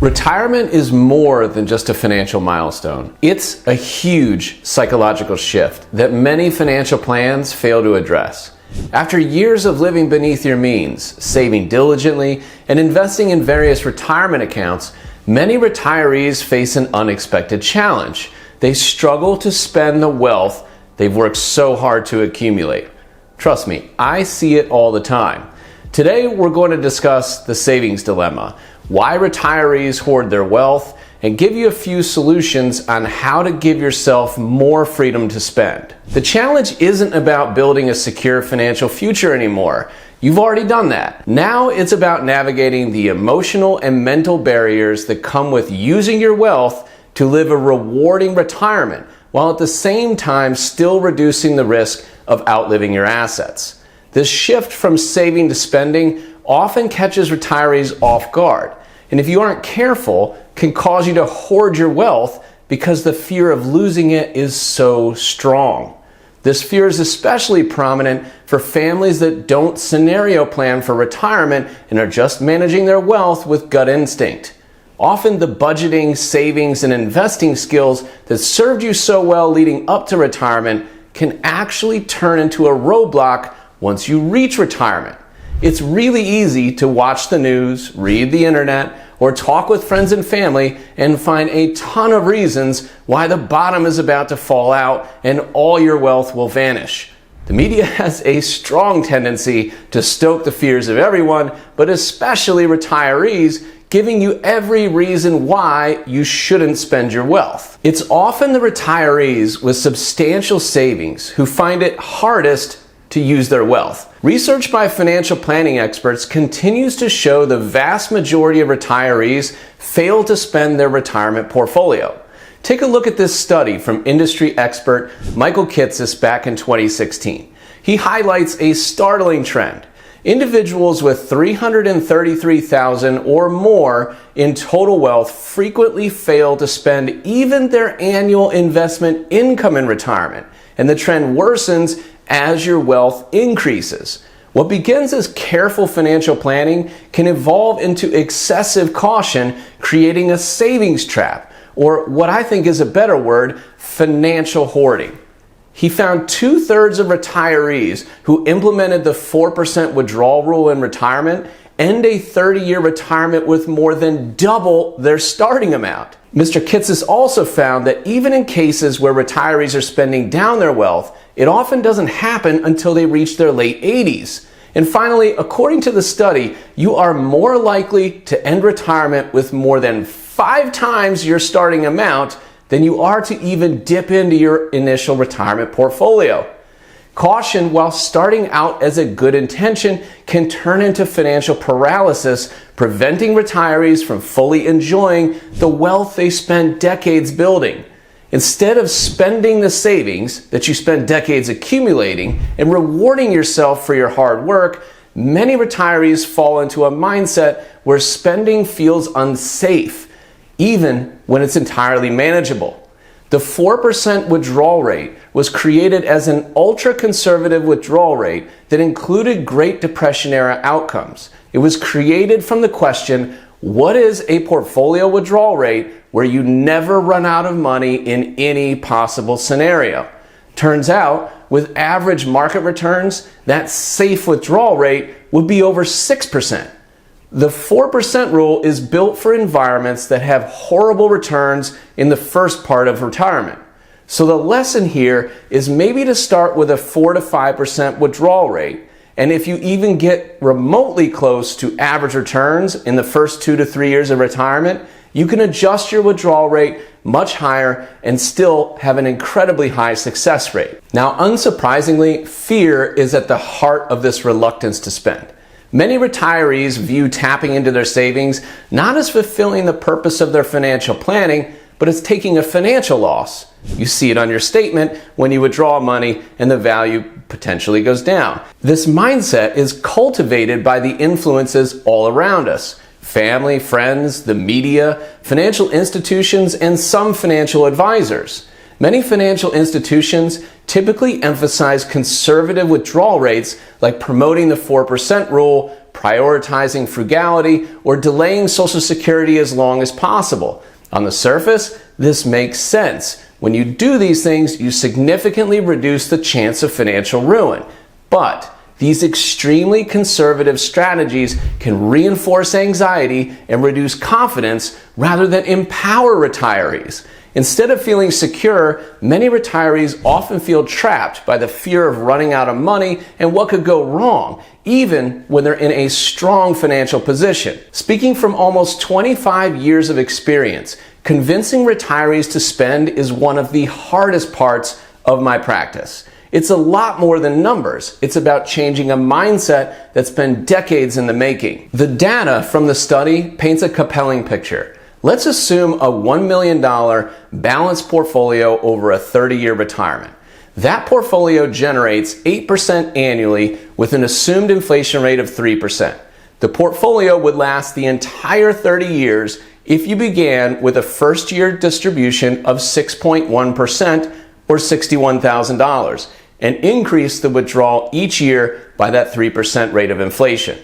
Retirement is more than just a financial milestone. It's a huge psychological shift that many financial plans fail to address. After years of living beneath your means, saving diligently, and investing in various retirement accounts, many retirees face an unexpected challenge. They struggle to spend the wealth they've worked so hard to accumulate. Trust me, I see it all the time. Today, we're going to discuss the savings dilemma, why retirees hoard their wealth, and give you a few solutions on how to give yourself more freedom to spend. The challenge isn't about building a secure financial future anymore. You've already done that. Now it's about navigating the emotional and mental barriers that come with using your wealth to live a rewarding retirement, while at the same time still reducing the risk of outliving your assets. This shift from saving to spending often catches retirees off guard, and if you aren't careful, can cause you to hoard your wealth because the fear of losing it is so strong. This fear is especially prominent for families that don't scenario plan for retirement and are just managing their wealth with gut instinct. Often the budgeting, savings, and investing skills that served you so well leading up to retirement can actually turn into a roadblock once you reach retirement. It's really easy to watch the news, read the internet, or talk with friends and family and find a ton of reasons why the bottom is about to fall out and all your wealth will vanish. The media has a strong tendency to stoke the fears of everyone, but especially retirees, giving you every reason why you shouldn't spend your wealth. It's often the retirees with substantial savings who find it hardest to use their wealth. Research by financial planning experts continues to show the vast majority of retirees fail to spend their retirement portfolio. Take a look at this study from industry expert Michael Kitces back in 2016. He highlights a startling trend. Individuals with $333,000 or more in total wealth frequently fail to spend even their annual investment income in retirement, and the trend worsens as your wealth increases. What begins as careful financial planning can evolve into excessive caution, creating a savings trap, or what I think is a better word, financial hoarding. He found 2/3 of retirees who implemented the 4% withdrawal rule in retirement end a 30-year retirement with more than double their starting amount. Mr. Kitces also found that even in cases where retirees are spending down their wealth, it often doesn't happen until they reach their late 80s. And finally, according to the study, you are more likely to end retirement with more than 5 times your starting amount than you are to even dip into your initial retirement portfolio. Caution, while starting out as a good intention, can turn into financial paralysis, preventing retirees from fully enjoying the wealth they spent decades building. Instead of spending the savings that you spent decades accumulating and rewarding yourself for your hard work, many retirees fall into a mindset where spending feels unsafe, even when it's entirely manageable. The 4% withdrawal rate was created as an ultra-conservative withdrawal rate that included Great Depression-era outcomes. It was created from the question, what is a portfolio withdrawal rate where you never run out of money in any possible scenario? Turns out, with average market returns, that safe withdrawal rate would be over 6%. The 4% rule is built for environments that have horrible returns in the first part of retirement. So the lesson here is maybe to start with a 4 to 5% withdrawal rate. And if you even get remotely close to average returns in the first 2 to 3 years of retirement, you can adjust your withdrawal rate much higher and still have an incredibly high success rate. Now, unsurprisingly, fear is at the heart of this reluctance to spend. Many retirees view tapping into their savings not as fulfilling the purpose of their financial planning, but as taking a financial loss. You see it on your statement when you withdraw money and the value potentially goes down. This mindset is cultivated by the influences all around us: family, friends, the media, financial institutions, and some financial advisors. Many financial institutions typically emphasize conservative withdrawal rates like promoting the 4% rule, prioritizing frugality, or delaying Social Security as long as possible. On the surface, this makes sense. When you do these things, you significantly reduce the chance of financial ruin. But these extremely conservative strategies can reinforce anxiety and reduce confidence rather than empower retirees. Instead of feeling secure, many retirees often feel trapped by the fear of running out of money and what could go wrong, even when they're in a strong financial position. Speaking from almost 25 years of experience, convincing retirees to spend is one of the hardest parts of my practice. It's a lot more than numbers. It's about changing a mindset that's been decades in the making. The data from the study paints a compelling picture. Let's assume a $1 million balanced portfolio over a 30-year retirement. That portfolio generates 8% annually with an assumed inflation rate of 3%. The portfolio would last the entire 30 years if you began with a first-year distribution of 6.1% or $61,000 and increase the withdrawal each year by that 3% rate of inflation.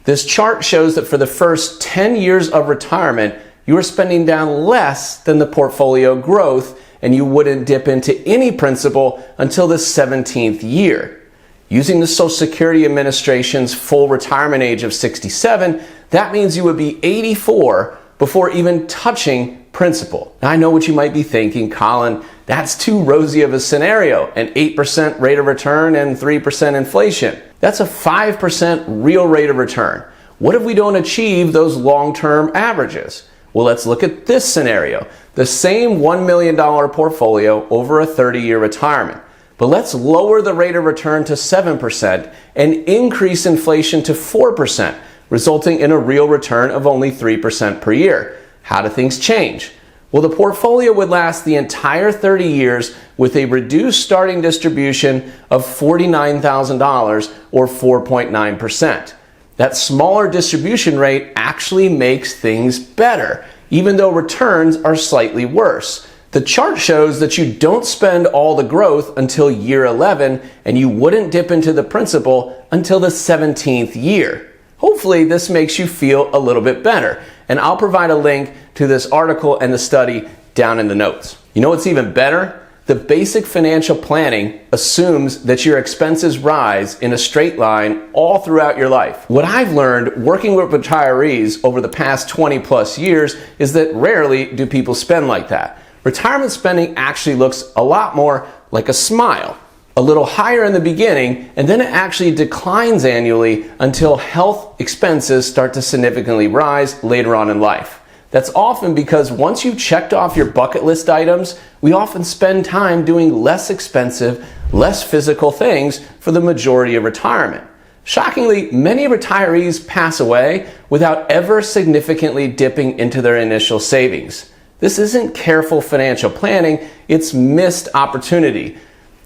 This chart shows that for the first 10 years of retirement, you are spending down less than the portfolio growth, and you wouldn't dip into any principal until the 17th year. Using the Social Security Administration's full retirement age of 67, that means you would be 84 before even touching principal. Now, I know what you might be thinking, Colin, that's too rosy of a scenario, an 8% rate of return and 3% inflation. That's a 5% real rate of return. What if we don't achieve those long-term averages? Well, let's look at this scenario. The same $1 million portfolio over a 30-year retirement. But let's lower the rate of return to 7% and increase inflation to 4%, resulting in a real return of only 3% per year. How do things change? Well, the portfolio would last the entire 30 years with a reduced starting distribution of $49,000 or 4.9%. That smaller distribution rate actually makes things better, even though returns are slightly worse. The chart shows that you don't spend all the growth until year 11, and you wouldn't dip into the principal until the 17th year. Hopefully this makes you feel a little bit better, and I'll provide a link to this article and the study down in the notes. You know what's even better? The basic financial planning assumes that your expenses rise in a straight line all throughout your life. What I've learned working with retirees over the past 20 plus years is that rarely do people spend like that. Retirement spending actually looks a lot more like a smile. A little higher in the beginning, and then it actually declines annually until health expenses start to significantly rise later on in life. That's often because once you've checked off your bucket list items, we often spend time doing less expensive, less physical things for the majority of retirement. Shockingly, many retirees pass away without ever significantly dipping into their initial savings. This isn't careful financial planning, it's missed opportunity.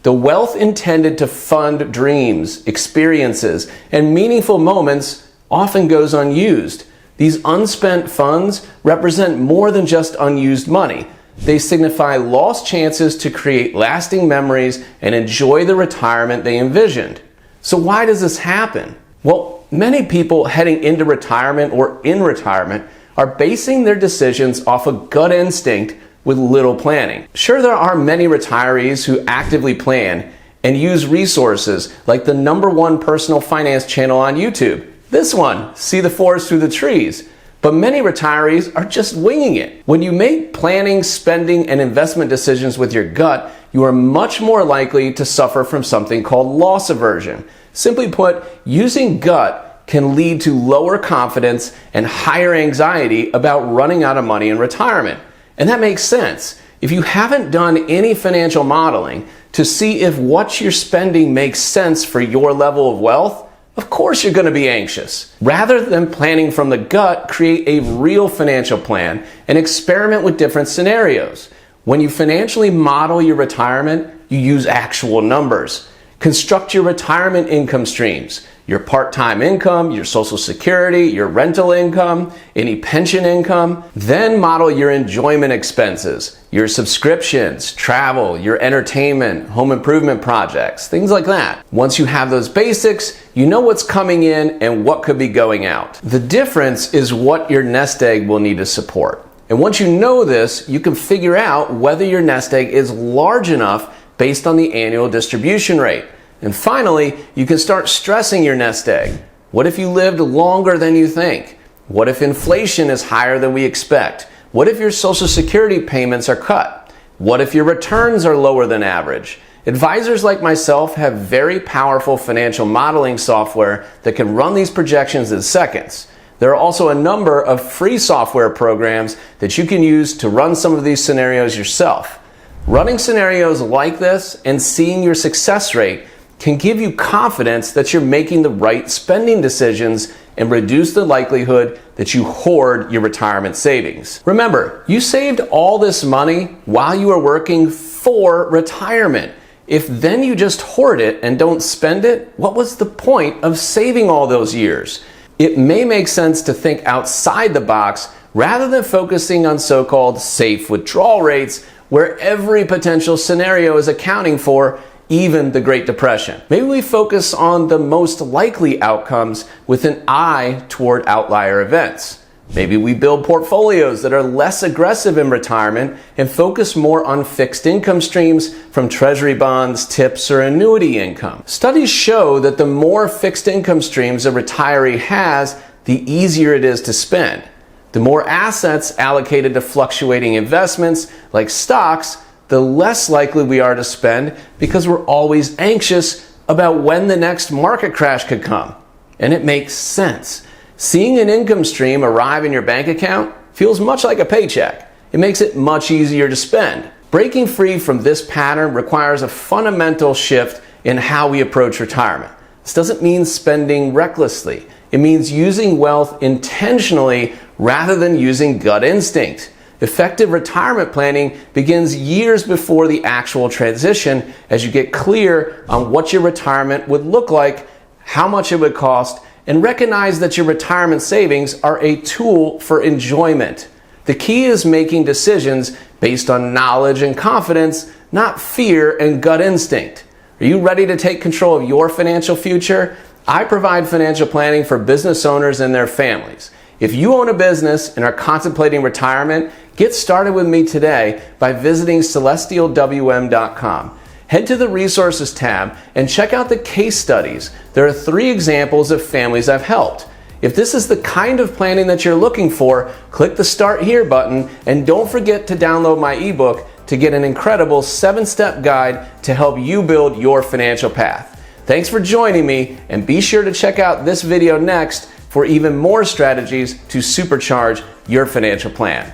The wealth intended to fund dreams, experiences, and meaningful moments often goes unused. These unspent funds represent more than just unused money. They signify lost chances to create lasting memories and enjoy the retirement they envisioned. So why does this happen? Well, many people heading into retirement or in retirement are basing their decisions off a gut instinct with little planning. Sure, there are many retirees who actively plan and use resources like the #1 personal finance channel on YouTube. This one, See the Forest Through the Trees. But many retirees are just winging it. When you make planning, spending, and investment decisions with your gut, you are much more likely to suffer from something called loss aversion. Simply put, using gut can lead to lower confidence and higher anxiety about running out of money in retirement. And that makes sense. If you haven't done any financial modeling to see if what you're spending makes sense for your level of wealth, of course you're going to be anxious. Rather than planning from the gut, create a real financial plan and experiment with different scenarios. When you financially model your retirement, you use actual numbers. Construct your retirement income streams. your part-time income, your Social Security, your rental income, any pension income. Then model your enjoyment expenses, your subscriptions, travel, your entertainment, home improvement projects, things like that. Once you have those basics, you know what's coming in and what could be going out. The difference is what your nest egg will need to support. And once you know this, you can figure out whether your nest egg is large enough based on the annual distribution rate. And finally, you can start stressing your nest egg. What if you lived longer than you think? What if inflation is higher than we expect? What if your Social Security payments are cut? What if your returns are lower than average? Advisors like myself have very powerful financial modeling software that can run these projections in seconds. There are also a number of free software programs that you can use to run some of these scenarios yourself. Running scenarios like this and seeing your success rate can give you confidence that you're making the right spending decisions and reduce the likelihood that you hoard your retirement savings. Remember, you saved all this money while you were working for retirement. If then you just hoard it and don't spend it, what was the point of saving all those years? It may make sense to think outside the box rather than focusing on so-called safe withdrawal rates, where every potential scenario is accounting for, even the Great Depression. Maybe we focus on the most likely outcomes with an eye toward outlier events. Maybe we build portfolios that are less aggressive in retirement and focus more on fixed income streams from treasury bonds, tips, or annuity income. Studies show that the more fixed income streams a retiree has, the easier it is to spend. The more assets allocated to fluctuating investments like stocks, the less likely we are to spend because we're always anxious about when the next market crash could come. And it makes sense. Seeing an income stream arrive in your bank account feels much like a paycheck. It makes it much easier to spend. Breaking free from this pattern requires a fundamental shift in how we approach retirement. This doesn't mean spending recklessly. It means using wealth intentionally rather than using gut instinct. Effective retirement planning begins years before the actual transition as you get clear on what your retirement would look like, how much it would cost, and recognize that your retirement savings are a tool for enjoyment. The key is making decisions based on knowledge and confidence, not fear and gut instinct. Are you ready to take control of your financial future? I provide financial planning for business owners and their families. If you own a business and are contemplating retirement, get started with me today by visiting celestialwm.com. Head to the Resources tab and check out the case studies. There are 3 examples of families I've helped. If this is the kind of planning that you're looking for, click the Start Here button and don't forget to download my ebook to get an incredible 7-step guide to help you build your financial path. Thanks for joining me, and be sure to check out this video next for even more strategies to supercharge your financial plan.